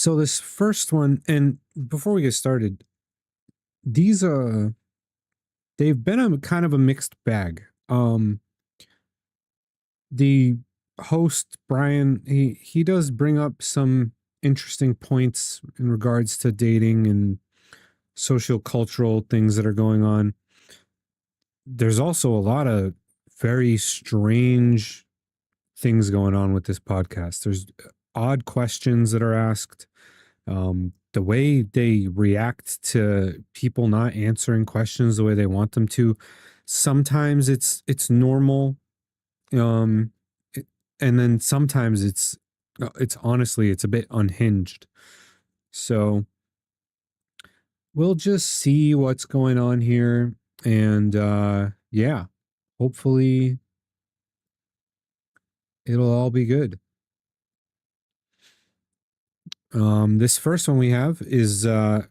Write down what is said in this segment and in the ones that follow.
So this first one, and before we get started, these they've been a kind of a mixed bag. The host Brian, he does bring up some interesting points in regards to dating and socio-cultural things that are going on. There's also a lot of very strange things going on with this podcast. There's odd questions that are asked. The way they react to people not answering questions the way they want them to. Sometimes it's normal, um, and then sometimes it's honestly it's a bit unhinged. So we'll just see what's going on here, and yeah, hopefully it'll all be good. This first one we have is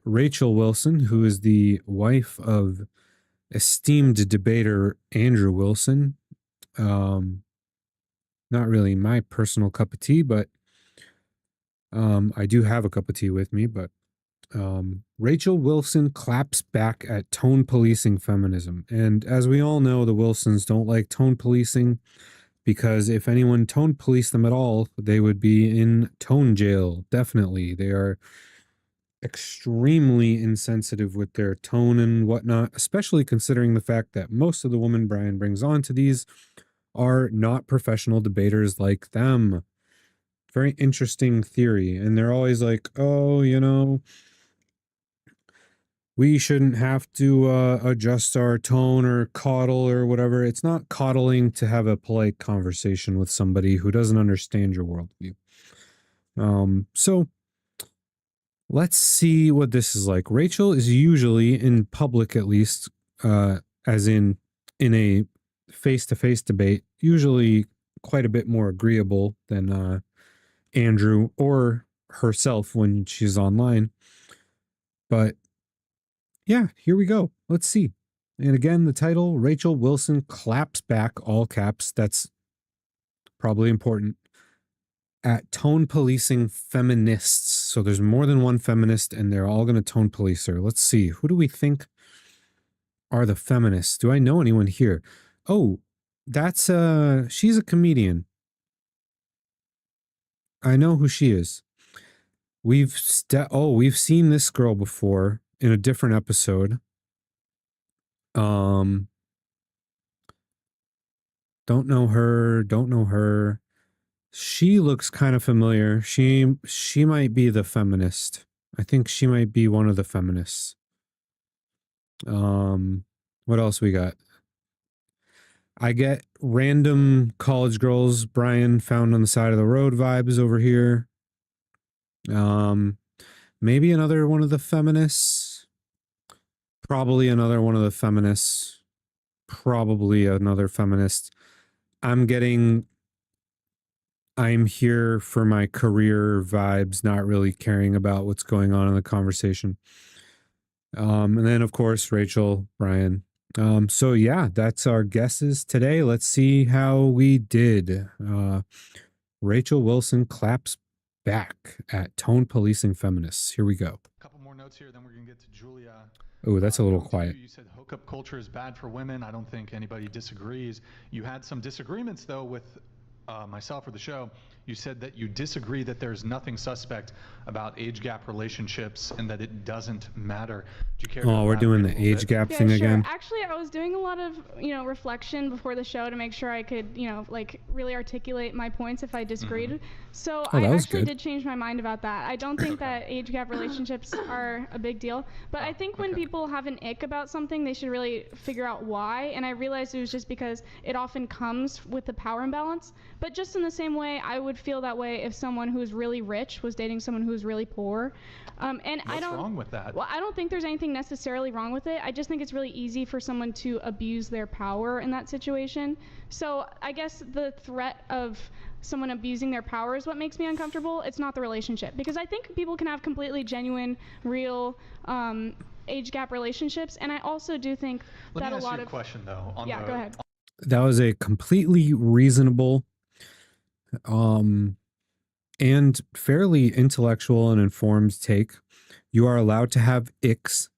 Rachel Wilson, who is the wife of esteemed debater Andrew Wilson. Not really my personal cup of tea, but I do have a cup of tea with me. But Rachel Wilson claps back at tone policing feminism. And as we all know, the Wilsons don't like tone policing because if anyone tone policed them at all, they would be in tone jail. Definitely. They are extremely insensitive with their tone and whatnot, especially considering the fact that most of the women Brian brings on to these are not professional debaters like them. Very interesting theory. And they're always like, oh, we shouldn't have to adjust our tone or coddle or whatever. It's not coddling to have a polite conversation with somebody who doesn't understand your worldview. So let's see what this is like. Rachel is usually in public, at least, as in a face-to-face debate, usually quite a bit more agreeable than Andrew or herself when she's online. But yeah, here we go. Let's see. And again, the title, Rachel Wilson claps back, all caps. That's probably important. At tone policing feminists. So there's more than one feminist and they're all going to tone police her. Let's see. Who do we think are the feminists? Do I know anyone here? Oh, that's she's a comedian. I know who she is. We've seen this girl before in a different episode. Don't know her. She looks kind of familiar. She might be the feminist. I think she might be one of the feminists. What else we got? I get random college girls Brian found on the side of the road vibes over here. Maybe another one of the feminists. Probably another one of the feminists. Probably another feminist. I'm here for my career vibes, not really caring about what's going on in the conversation. And then of course, Rachel, Brian. So yeah, that's our guesses today. Let's see how we did. Rachel Wilson claps back at tone policing feminists. Here we go. A couple more notes here, then we're gonna get to Julia. Oh, that's a little quiet. You said hookup culture is bad for women. I don't think anybody disagrees. You had some disagreements though with myself or the show. You said that you disagree that there's nothing suspect about age gap relationships and that it doesn't matter. Do you care to we're doing the age gap thing again? Actually, I was doing a lot of, reflection before the show to make sure I could, really articulate my points if I disagreed. Mm-hmm. So I actually did change my mind about that. I don't think that age gap relationships are a big deal, but I think when people have an ick about something, they should really figure out why. And I realized it was just because it often comes with the power imbalance. But just in the same way, I would feel that way if someone who's really rich was dating someone who's really poor. And what's wrong with that? Well, I don't think there's anything necessarily wrong with it. I just think it's really easy for someone to abuse their power in that situation. So I guess the threat of someone abusing their power is what makes me uncomfortable. It's not the relationship, because I think people can have completely genuine, real age gap relationships. And I also do think that a lot of... Let me ask you a question though. Go ahead. That was a completely reasonable and fairly intellectual and informed take. You are allowed to have icks.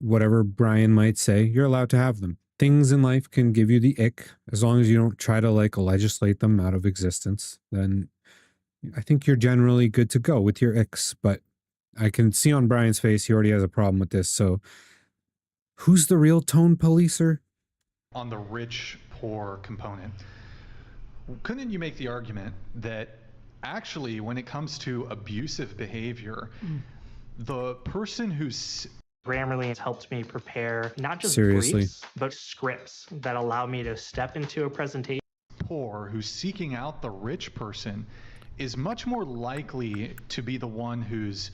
Whatever Brian might say, you're allowed to have them. Things in life can give you the ick as long as you don't try to like legislate them out of existence. Then I think you're generally good to go with your icks. But I can see on Brian's face he already has a problem with this. So who's the real tone policer? On the rich poor component, couldn't you make the argument that actually when it comes to abusive behavior, the person who's Grammarly has helped me prepare not just Seriously. briefs, but scripts that allow me to step into a presentation. poor who's seeking out the rich person is much more likely to be the one who's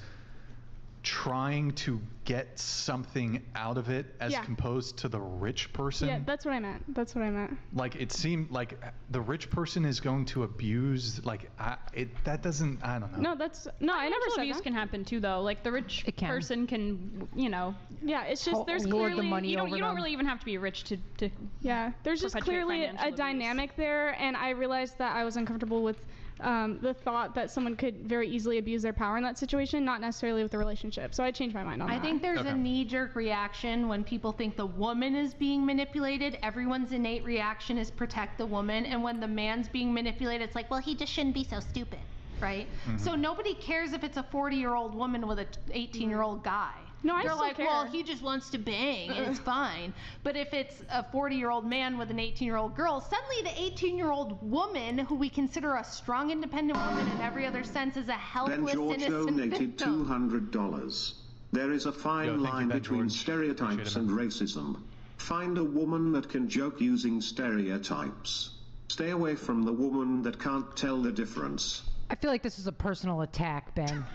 trying to get something out of it as opposed to the rich person. Yeah, that's what I meant. That's what I meant. Like it seemed like the rich person is going to abuse, like that doesn't, I don't know. No, that's no. I never said abuse that. can happen too, though. Like the rich person can, you know. Yeah, it's just there's clearly the money you don't really even have to be rich to. Yeah, there's just clearly a dynamic there, and I realized that I was uncomfortable with the thought that someone could very easily abuse their power in that situation, not necessarily with the relationship. So I changed my mind on that. I think there's a knee-jerk reaction when people think the woman is being manipulated. Everyone's innate reaction is protect the woman, and when the man's being manipulated, it's like, well, he just shouldn't be so stupid, right? So nobody cares if it's a 40-year-old woman with a 18-year-old guy. No, They're like, well, he just wants to bang, and it's fine. But if it's a 40-year-old man with an 18-year-old girl, suddenly the 18-year-old woman, who we consider a strong, independent woman in every other sense, is a helpless, George innocent donated victim. $200. There is a fine line between stereotypes and racism. Find a woman that can joke using stereotypes. Stay away from the woman that can't tell the difference. I feel like this is a personal attack, Ben.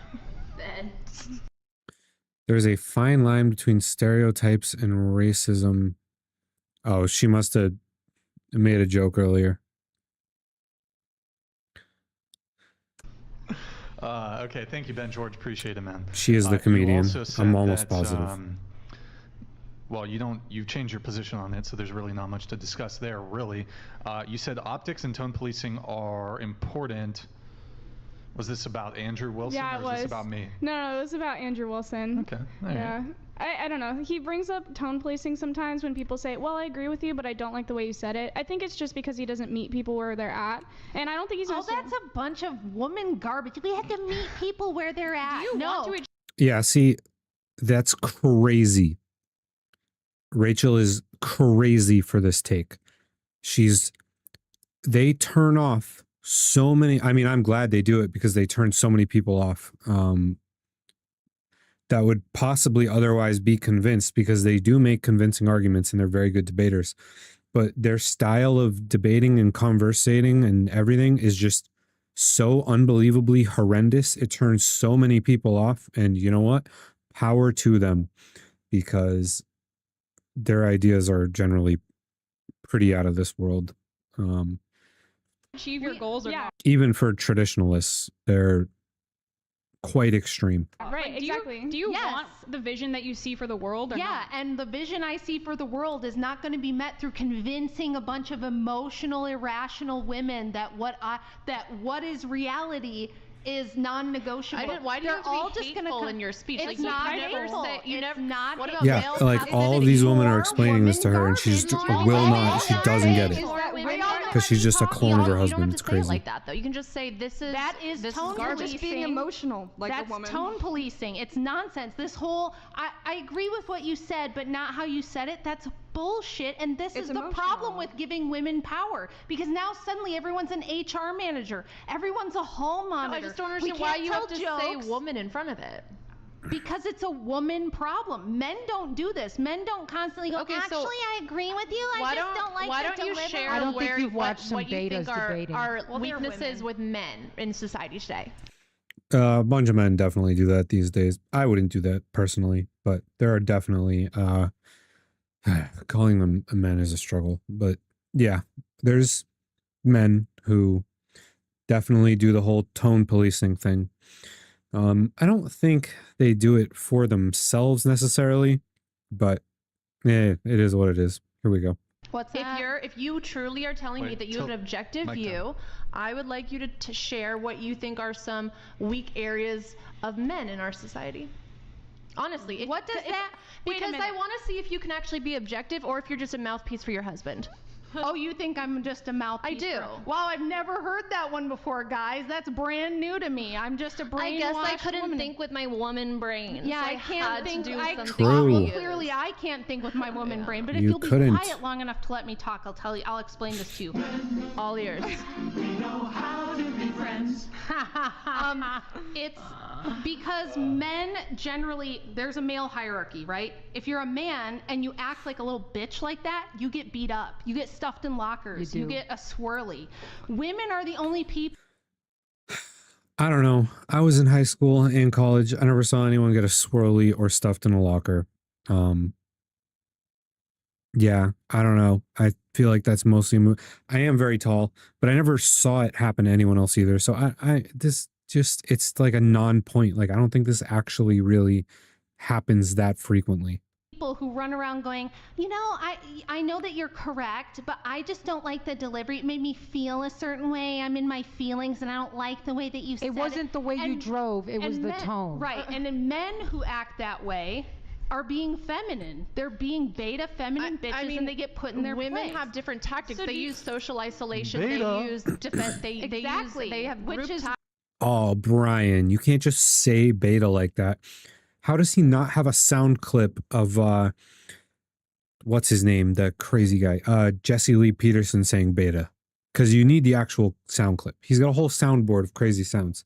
There's a fine line between stereotypes and racism. Oh, she must have made a joke earlier. Okay, thank you, Ben George. Appreciate it, man. She is the comedian. I'm almost positive. Well, you've changed your position on it, so there's really not much to discuss there, really. You said optics and tone policing are important. Was this about Andrew Wilson, or was this about me? No, it was about Andrew Wilson. Okay. Yeah. I don't know. He brings up tone policing sometimes when people say, well, I agree with you, but I don't like the way you said it. I think it's just because he doesn't meet people where they're at. And I don't think he's that's a bunch of woman garbage. We have to meet people where they're at. Yeah, see, that's crazy. Rachel is crazy for this take. They turn off so many. I mean, I'm glad they do it because they turn so many people off that would possibly otherwise be convinced, because they do make convincing arguments and they're very good debaters. But their style of debating and conversating and everything is just so unbelievably horrendous. It turns so many people off. And you know what? Power to them, because their ideas are generally pretty out of this world. Achieve your goals or not. Even for traditionalists, they're quite extreme. Right, exactly. Do you want the vision that you see for the world or not? And the vision I see for the world is not going to be met through convincing a bunch of emotional, irrational women that what is reality is non-negotiable. Why do you have to be hateful in your speech? It's not hateful. What about Yeah, like all of these women are explaining this to her, and she doesn't get it. Because she's just a clone of her husband. It's crazy. Like that, though. You can just say this is tone garbage. policing. Being emotional like That's a woman. tone policing. It's nonsense. This whole I agree with what you said, but not how you said it. That's bullshit. And this is the problem with giving women power, because now suddenly everyone's an HR manager. Everyone's a hall monitor. I just don't understand why you have to say woman in front of it. Because it's a woman problem. Men don't do this. Men don't constantly go, actually, I agree with you. I just don't like why don't you share I don't think you've watched some what you betas think debating. are weaknesses with men in society today? A bunch of men definitely do that these days. I wouldn't do that personally, but there are definitely calling them men is a struggle. But yeah, there's men who definitely do the whole tone policing thing. I don't think they do it for themselves necessarily, but it is what it is. Here we go. What's that? If you truly are telling me that you have an objective view, I would like you to share what you think are some weak areas of men in our society. Honestly, what does that? Because I want to see if you can actually be objective, or if you're just a mouthpiece for your husband. Oh, you think I'm just a mouthpiece? I do. Wow, I've never heard that one before, guys. That's brand new to me. I'm just a brainwashed I guess I couldn't woman. think with my woman brain. Yeah, so I can't think. True. Clearly, I can't think with my woman brain. But You if you'll couldn't. be quiet long enough to let me talk, I'll explain this to you. All ears. It's because men generally, there's a male hierarchy, right? If you're a man and you act like a little bitch like that, you get beat up. You get stuffed in lockers. You get a swirly. Women are the only people. I don't know. I was in high school and college. I never saw anyone get a swirly or stuffed in a locker. Yeah, I don't know. I feel like that's mostly I am very tall, but I never saw it happen to anyone else either. So it's like a non-point. Like, I don't think this actually really happens that frequently. People who run around going, you know, I know that you're correct, but I just don't like the delivery. It made me feel a certain way. I'm in my feelings, and I don't like the way that you said it. It wasn't the way you drove. It was the tone. Right. And then men who act that way are being feminine. They're being beta feminine bitches, and they get put in their place. Women have different tactics. So they use social isolation. Beta. They use defense. They have group tactics. Oh, Brian, you can't just say beta like that. How does he not have a sound clip of what's his name, the crazy guy, Jesse Lee Peterson saying beta? Because you need the actual sound clip. He's got a whole soundboard of crazy sounds.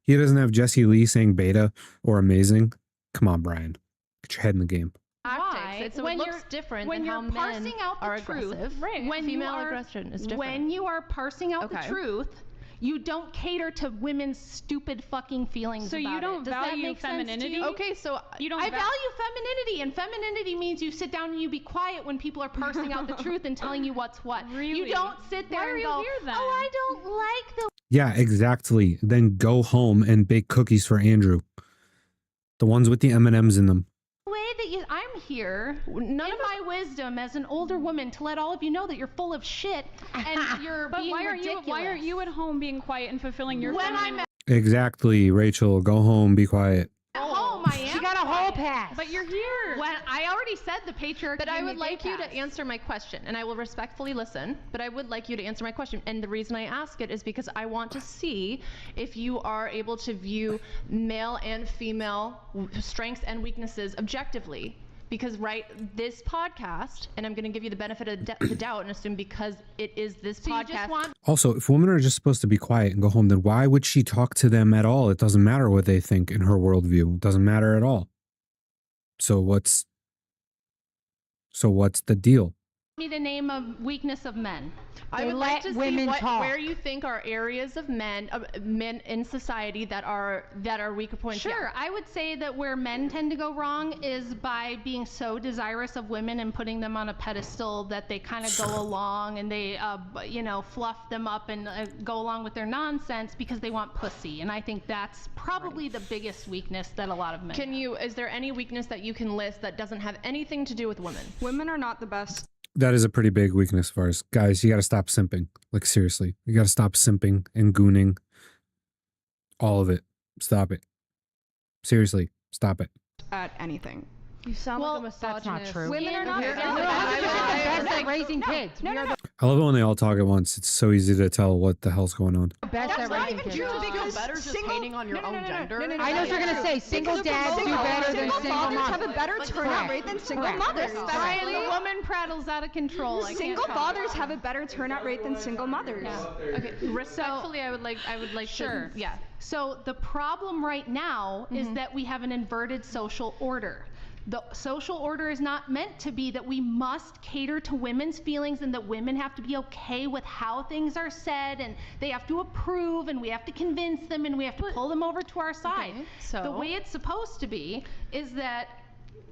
He doesn't have Jesse Lee saying beta or amazing. Come on, Brian, get your head in the game. Why? So it looks different when than you're how men parsing out the are truth, aggressive. right? When Female aggression is different. When you are parsing out the truth, you don't cater to women's stupid fucking feelings. So about you don't it. Does that value make sense to femininity? you? Okay, so You don't I value femininity, and femininity means you sit down and you be quiet when people are parsing out the truth and telling you what's what. Really? You don't sit there Why are and you go, here then? oh, I don't like the Yeah, exactly. Then go home and bake cookies for Andrew. The ones with the M&Ms in them. way that you. I'm here, none of my wisdom as an older woman, to let all of you know that you're full of shit and you're But being why ridiculous. aren't you at home being quiet and fulfilling your When feminine? I'm at Exactly, Rachel. Go home, be quiet. home, I am. She got a hall pass. But you're here. When I already said the patriarchy. But I and would the like gay you to pass. answer my question, and I will respectfully listen, but I would like you to answer my question. And the reason I ask it is because I want to see if you are able to view male and female strengths and weaknesses objectively. Because this podcast, and I'm going to give you the benefit of the doubt and assume because it is this So podcast. you just want Also, if women are just supposed to be quiet and go home, then why would she talk to them at all? It doesn't matter what they think in her worldview. It doesn't matter at all. So what's the deal? me to name a weakness of men. I would let like to see women talk. where you think are areas of men in society that are weaker points. Sure, I would say that where men tend to go wrong is by being so desirous of women and putting them on a pedestal that they kind of go along and they, fluff them up and go along with their nonsense because they want pussy. And I think that's probably the biggest weakness that a lot of men have. Is there any weakness that you can list that doesn't have anything to do with women? Women are not the best. That is a pretty big weakness for us. Guys, you got to stop simping. Like, seriously. You got to stop simping and gooning. All of it. Stop it. Seriously, stop it. At anything. You sound Well, like a misogynist. That's not true. Women are not We're the the best at raising kids. We are the I love it when they all talk at once. It's so easy to tell what the hell's going on. best at raising kids. Because better just hating on your own gender. I know what you're going to say. Single dads do better than single fathers moms. have a better turnout rate than single mothers. Brian, the woman prattles out of control. Single fathers have a better turnout rate than single mothers. Okay, respectfully, I would like Sure. to, yeah. So the problem right now is that we have an inverted social order. The social order is not meant to be that we must cater to women's feelings and that women have to be okay with how things are said and they have to approve and we have to convince them and we have to pull them over to our side. Okay, so the way it's supposed to be is that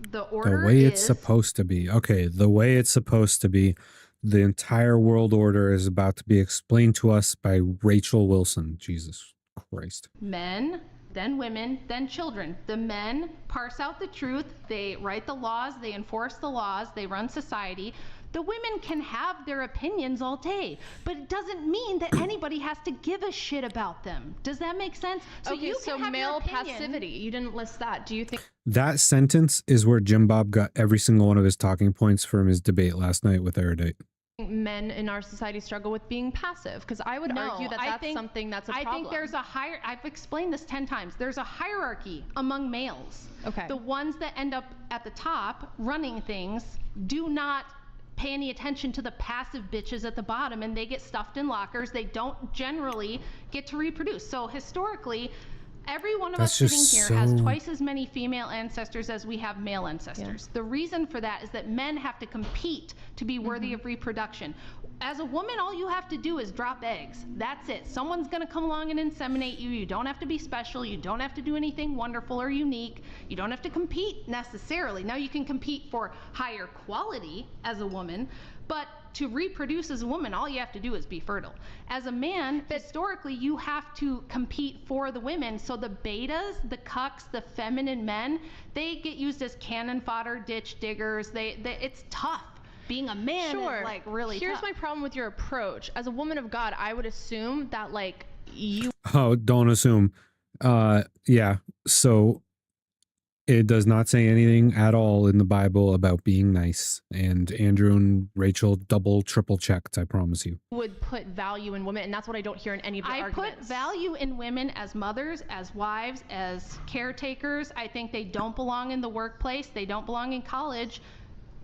the order The way is it's supposed to be. Okay, the way it's supposed to be. The entire world order is about to be explained to us by Rachel Wilson. Jesus Christ. men, then women, then children. The men parse out the truth, they write the laws, they enforce the laws, they run society. The women can have their opinions all day, but it doesn't mean that anybody has to give a shit about them. Does that make sense? So okay, you so can have male your opinion. passivity. You didn't list that. Do you think That sentence is where Jim Bob got every single one of his talking points from his debate last night with Erudite. men in our society struggle with being passive? Because I would argue that that's something that's a problem. I think there's a I've explained this 10 times. There's a hierarchy among males. Okay. The ones that end up at the top running things do not pay any attention to the passive bitches at the bottom, and they get stuffed in lockers. They don't generally get to reproduce. So historically, every one of us sitting here has twice as many female ancestors as we have male ancestors. The reason for that is that men have to compete to be worthy of reproduction. As a woman, all you have to do is drop eggs. That's it. Someone's gonna come along and inseminate you. You don't have to be special. You don't have to do anything wonderful or unique. You don't have to compete necessarily. Now you can compete for higher quality as a woman, but to reproduce as a woman, all you have to do is be fertile. As a man, historically, you have to compete for the women. So the betas, the cucks, the feminine men, they get used as cannon fodder, ditch diggers. It's tough. Being a man is like really tough. Here's my problem with your approach. As a woman of God, I would assume that like you. Oh, don't assume. Yeah. So it does not say anything at all in the Bible about being nice. And Andrew and Rachel double, triple checked, I promise you. Would put value in women, and that's what I don't hear in any of your arguments. I put value in women as mothers, as wives, as caretakers. I think they don't belong in the workplace. They don't belong in college,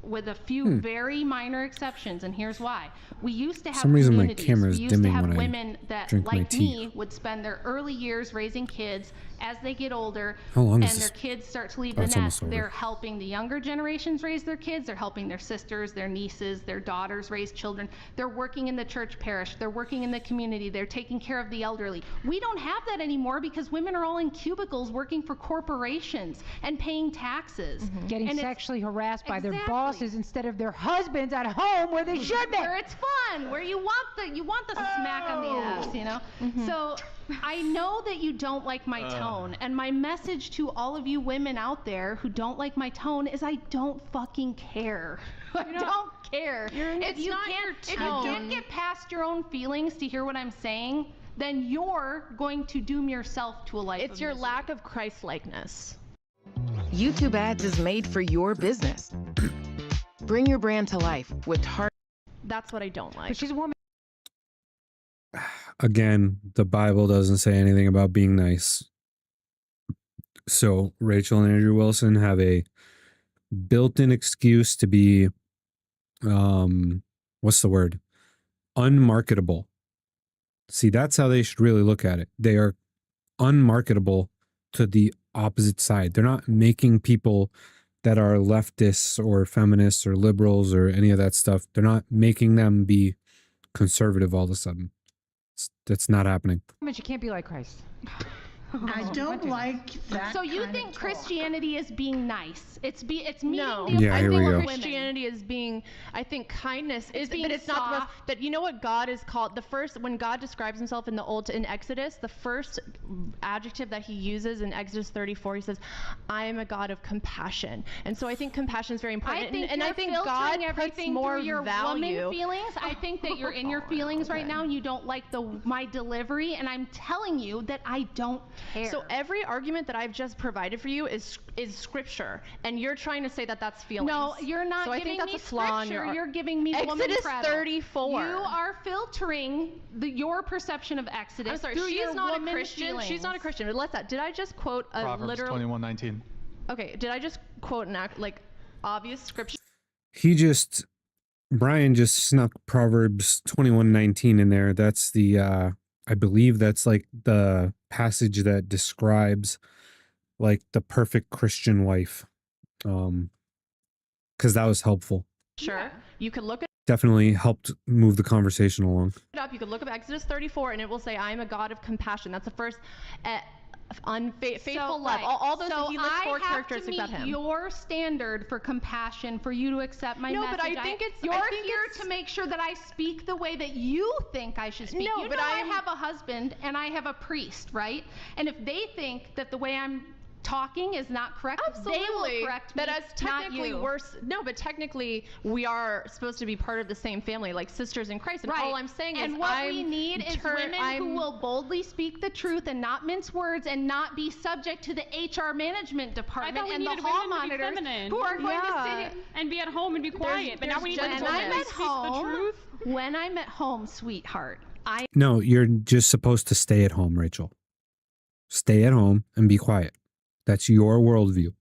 with a few very minor exceptions, and here's why. We used to have communities. We used to have women that, like me, would spend their early years raising kids. As they get older and their kids start to leave the nest, they're helping the younger generations raise their kids. They're helping their sisters, their nieces, their daughters raise children. They're working in the church parish. They're working in the community. They're taking care of the elderly. We don't have that anymore because women are all in cubicles working for corporations and paying taxes. Getting sexually harassed by their bosses instead of their husbands at home where they should be. Where it's fun, where you want the smack on the ass, you know? So I know that you don't like my tone, and my message to all of you women out there who don't like my tone is I don't fucking care. I don't care. If you can't get past your own feelings to hear what I'm saying, then you're going to doom yourself to a life of your lack of Christ-likeness. YouTube ads is made for your business. Bring your brand to life with target. That's what I don't like. But she's a woman. Again, the Bible doesn't say anything about being nice. So Rachel and Andrew Wilson have a built-in excuse to be, what's the word? Unmarketable. See, that's how they should really look at it. They are unmarketable to the opposite side. They're not making people that are leftists or feminists or liberals or any of that stuff. They're not making them be conservative all of a sudden. That's not happening. But you can't be like Christ. I don't like that. So you think Christianity is being nice? It's meeting no. the I think Christianity is being. I think kindness is being but it's soft. not the most. But you know what God is called? When God describes himself in Exodus, the first adjective that he uses in Exodus 34, he says, "I am a God of compassion." And so I think compassion is very important. I think God puts more your value. Woman feelings. I think that you're in your feelings right now. You don't like my delivery, and I'm telling you that I don't care. So every argument that I've just provided for you is scripture, and you're trying to say that that's feelings. No, you're not so giving I think that's me a flaw in scripture. You're giving me woman Exodus prattle. 34. You are filtering your perception of Exodus. I'm sorry, through she's your not a woman Christian. feelings. She's not a Christian. But did I just quote a Proverbs literal? 21:19. Okay, did I just quote an obvious scripture? Brian just snuck Proverbs 21:19 in there. That's the I believe that's like the passage that describes like the perfect Christian wife. Because that was helpful. Sure. Yeah. You could look it Definitely helped move the conversation along. up. You could look up Exodus 34 and it will say, "I am a God of compassion." That's the first faithful love. All those he lists four characteristics about him. Your standard for compassion for you to accept my message. No, but I think you're here to make sure that I speak the way that you think I should speak. No, but I have a husband and I have a priest, right? And if they think that the way I'm talking is not correct. Absolutely. They will correct me, but as technically not you. but technically we are supposed to be part of the same family, like sisters in Christ. And right. all I'm saying and is what we need is women who will boldly speak the truth and not mince words and not be subject to the HR management department and the hall monitors who are going to sit and be at home and be quiet. But now we need to speak the truth. When I'm at home, sweetheart, No, you're just supposed to stay at home, Rachel. Stay at home and be quiet. That's your worldview.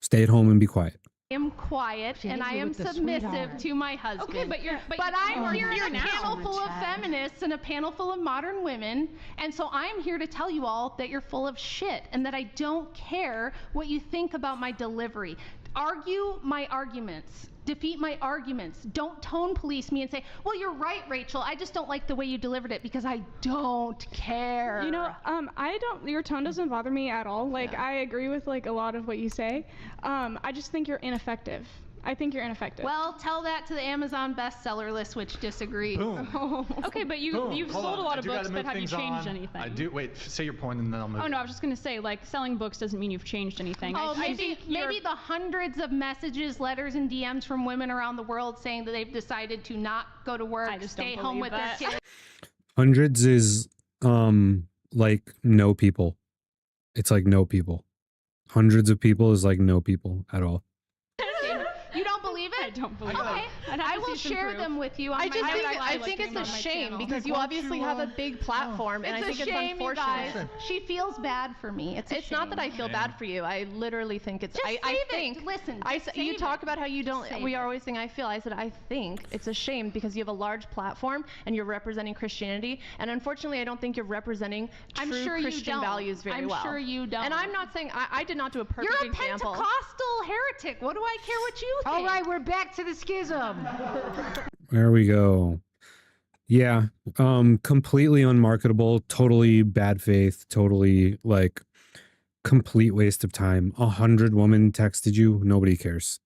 Stay at home and be quiet. I am quiet and I am submissive to my husband. Okay, but I'm here in a panel full of feminists and a panel full of modern women, and so I'm here to tell you all that you're full of shit and that I don't care what you think about my delivery. Argue my arguments. Defeat my arguments. Don't tone police me and say, well, you're right, Rachel. I just don't like the way you delivered it, because I don't care. You know, your tone doesn't bother me at all. Like, I agree with like a lot of what you say. I just think you're ineffective. I think you're ineffective. Well, tell that to the Amazon bestseller list, which disagrees. Oh. Okay, but you've sold a lot of books, but have you changed anything? Wait, say your point and then I'll move. Oh no, I was just gonna say, like, selling books doesn't mean you've changed anything. Oh, maybe the hundreds of messages, letters, and DMs from women around the world saying that they've decided to not go to work, stay home with their kids. Hundreds is like no people. It's like no people. Hundreds of people is like no people at all. You don't believe it? I don't believe it. I will see some share proof. them with you. I think it's a shame because you obviously have a big platform, and I think it's unfortunate. She feels bad for me. It's not that I feel bad for you. I literally think it's. Just I think. Listen. You talk about how you don't. We are always saying I feel. I said I think it's a shame because you have a large platform and you're representing Christianity, and unfortunately, I don't think you're representing true Christian values very well. I'm sure you don't. And I'm not saying I did not do a perfect example. You're a Pentecostal heretic. What do I care what you think? All right, we're back to the schism. There we go. Yeah. Completely unmarketable, totally bad faith, totally like complete waste of time. 100 women texted you. Nobody cares.